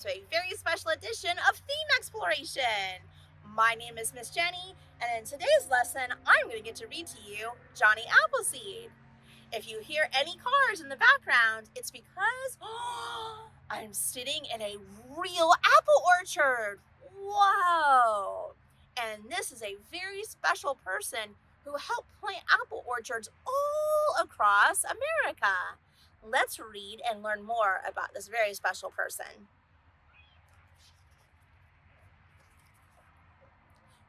to a very special edition of Theme Exploration. My name is Miss Jenny, and in today's lesson, I'm going to get to read to you Johnny Appleseed. If you hear any cars in the background, it's because I'm sitting in a real apple orchard. Whoa! And this is a very special person who helped plant apple orchards all across America. Let's read and learn more about this very special person.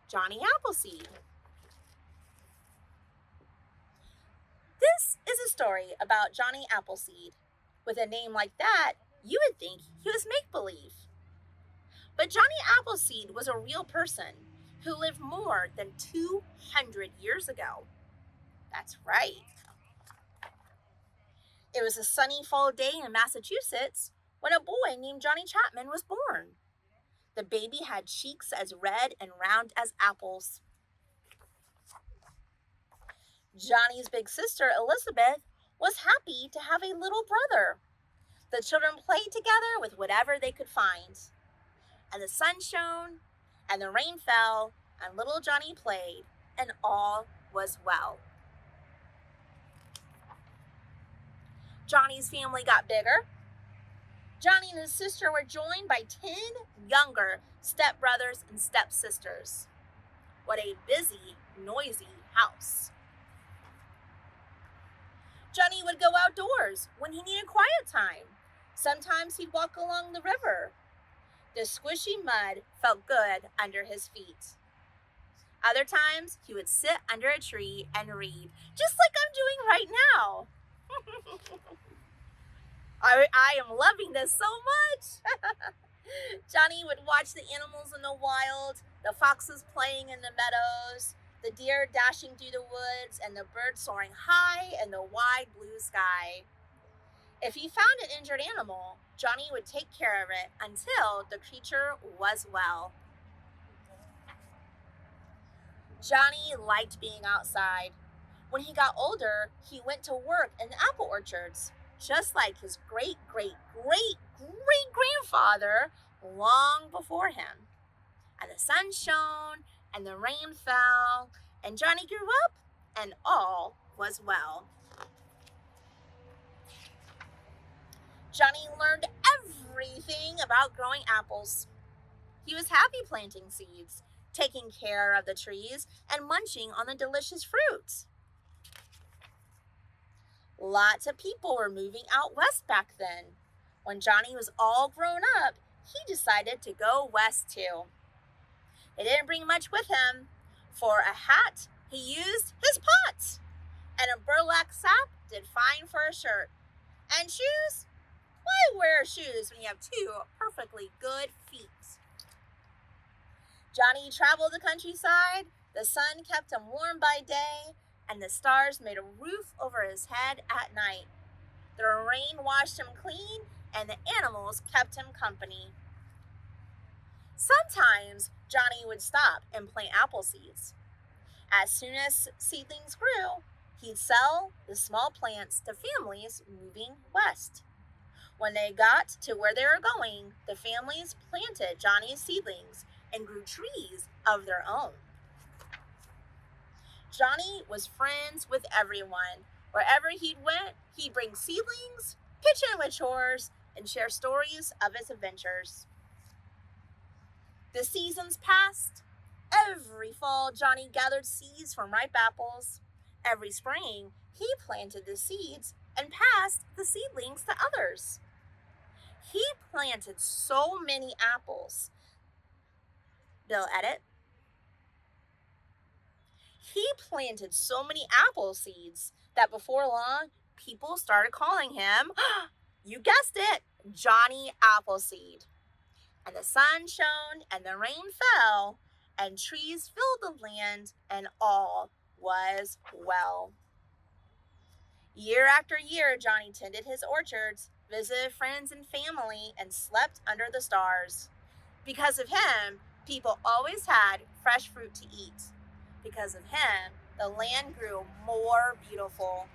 Johnny Appleseed. This is a story about Johnny Appleseed. With a name like that, you would think he was make-believe. But Johnny Appleseed was a real person who lived more than 200 years ago. That's right. It was a sunny fall day in Massachusetts when a boy named Johnny Chapman was born. The baby had cheeks as red and round as apples. Johnny's big sister, Elizabeth, was happy to have a little brother. The children played together with whatever they could find. And the sun shone, and the rain fell, and little Johnny played, and all was well. Johnny's family got bigger. Johnny and his sister were joined by 10 younger stepbrothers and stepsisters. What a busy, noisy house. Johnny would go outdoors when he needed quiet time. Sometimes he'd walk along the river. The squishy mud felt good under his feet. Other times, he would sit under a tree and read, just like I'm doing right now. I am loving this so much. Johnny would watch the animals in the wild, the foxes playing in the meadows, the deer dashing through the woods, and the birds soaring high in the wide blue sky. If he found an injured animal, Johnny would take care of it until the creature was well. Johnny liked being outside. When he got older, he went to work in the apple orchards, just like his great-great-great-great-grandfather long before him. And the sun shone, and the rain fell, and Johnny grew up, and all was well. Johnny learned everything about growing apples. He was happy planting seeds, taking care of the trees, and munching on the delicious fruits. Lots of people were moving out west back then. When Johnny was all grown up, he decided to go west too. He didn't bring much with him. For a hat, he used his pot. And a burlap sack did fine for a shirt. And shoes? Why wear shoes when you have two perfectly good feet? Johnny traveled the countryside. The sun kept him warm by day, and the stars made a roof over his head at night. The rain washed him clean, and the animals kept him company. Sometimes Johnny would stop and plant apple seeds. As soon as seedlings grew, he'd sell the small plants to families moving west. When they got to where they were going, the families planted Johnny's seedlings and grew trees of their own. Johnny was friends with everyone. Wherever he went, he'd bring seedlings, pitch in with chores, and share stories of his adventures. The seasons passed. Every fall, Johnny gathered seeds from ripe apples. Every spring, he planted the seeds and passed the seedlings to others. He planted so many apples. Bill Edit. He planted so many apple seeds that before long, people started calling him, you guessed it, Johnny Appleseed. And the sun shone and the rain fell and trees filled the land and all was well. Year after year, Johnny tended his orchards, visited friends and family, and slept under the stars. Because of him, people always had fresh fruit to eat. Because of him, the land grew more beautiful.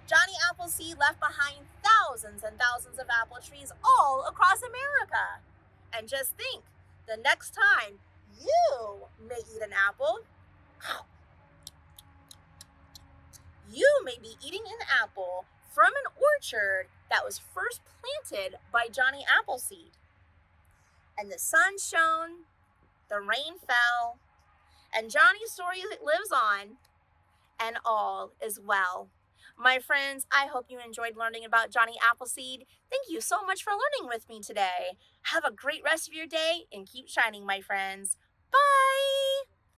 Johnny Appleseed left behind thousands and thousands of apple trees all across America. And just think, the next time you may eat an apple, you may be eating an apple from an orchard that was first planted by Johnny Appleseed. And the sun shone, the rain fell, and Johnny's story lives on, and all is well. My friends, I hope you enjoyed learning about Johnny Appleseed. Thank you so much for learning with me today. Have a great rest of your day and keep shining, my friends. Bye!